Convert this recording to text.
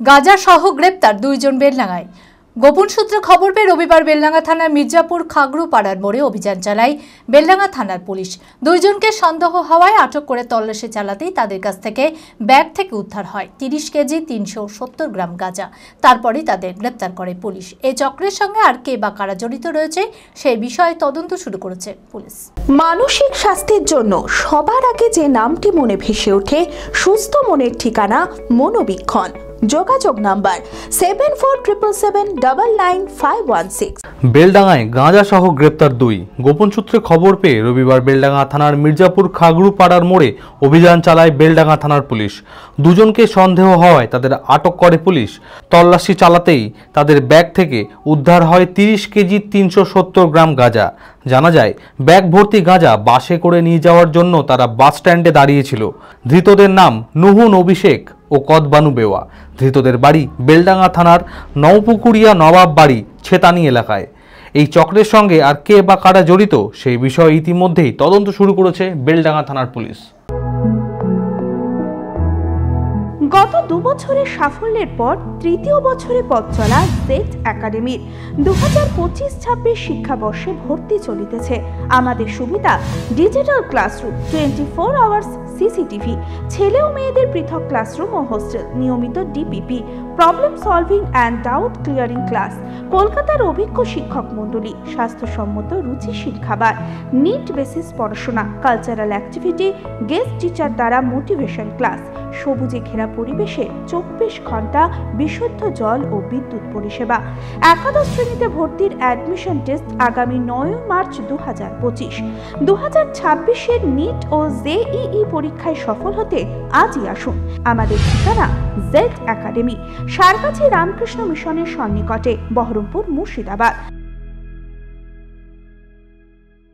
গাঁজা সহ গ্রেপ্তার দুইজন বেলডাঙ্গায়। গোপন সূত্রে খবর পেয়ে রবিবার বেলডাঙ্গা থানার মির্জাপুর খাগড়ু পাড়ার মোড়ে অভিযান চালায় বেলডাঙ্গা থানার পুলিশ। দুইজনকে সন্দেহ হওয়ায় আটক করে তল্লাশি চালাতেই তাদের কাছ থেকে ব্যাগ থেকে উদ্ধার হয় 30 কেজি 370 গ্রাম গাঁজা। তারপরেই তাদের গ্রেপ্তার করে পুলিশ। এই চক্রের সঙ্গে আর কে বা কারা জড়িত রয়েছে সেই বিষয়ে তদন্ত শুরু করেছে পুলিশ। মানসিক স্বাস্থ্যের জন্য সবার আগে যে নামটি মনে ভেসে ওঠে, সুস্থ মনের ঠিকানা মনোবীক্ষণ। যোগাযোগ নাম্বার 7477799516। বেলডাঙ্গায় গাঁজা সহ গ্রেপ্তার দুই। গোপন সূত্রে খবর পেয়ে রবিবার বেলডাঙ্গা থানার মির্জাপুর খাগড়ু পাড়ার মোড়ে অভিযান চালায় বেলডাঙ্গা থানার পুলিশ। দুজনকে সন্দেহ হওয়ায় তাদের আটক করে পুলিশ। তল্লাশি চালাতেই তাদের ব্যাগ থেকে উদ্ধার হয় 30 কেজি 370 গ্রাম গাঁজা। জানা যায়, ব্যাগ ভর্তি গাঁজা বাসে করে নিয়ে যাওয়ার জন্য তারা বাস স্ট্যান্ডে দাঁড়িয়েছিল। ধৃতদের নাম নুহুন অভিষেক ও কদবানু বেওয়া। ধৃতদের বাড়ি বেলডাঙ্গা থানার নওপুকুরিয়া নবাব বাড়ি ছেতানি এলাকায়। এই চক্রের সঙ্গে আর কে বা কারা জড়িত সেই বিষয়ে ইতিমধ্যেই তদন্ত শুরু করেছে বেলডাঙ্গা থানার পুলিশ। গত 2 বছরের সাফল্যের পর তৃতীয় বছরে পথ চলা জেড একাডেমির 2025-26 শিক্ষাবর্ষে ভর্তি চলিতেছে। আমাদের সুবিধা ডিজিটাল ক্লাসরুম, 24 আওয়ার্স সিসিটিভি, ছেলে ও মেয়েদের পৃথক ক্লাসরুম ও হোস্টেল, নিয়মিত DPP, problem solving and doubt clearing class, কলকাতার অভিজ্ঞ শিক্ষক মণ্ডলী, স্বাস্থ্যসম্মত রুচিশীল খাবার, নিট বেসিস পড়াশোনা, কালচারাল অ্যাক্টিভিটি, গেস্ট টিচার দ্বারা মোটিভেশন ক্লাস, সবুজে ঘেরা পরিবেশে 24 ঘন্টা বিশুদ্ধ জল ও বিদ্যুৎ পরিষেবা। একাদশ শ্রেণীতে ভর্তির অ্যাডমিশন টেস্ট আগামী 9 মার্চ 2025। 2026-এর নিট ও জেইই পরীক্ষায় সফল হতে আজই আসুন। আমাদের ঠিকানা জেড একাডেমি, সারগাছি রামকৃষ্ণ মিশনের সন্নিকটে, বহরমপুর, মুর্শিদাবাদ।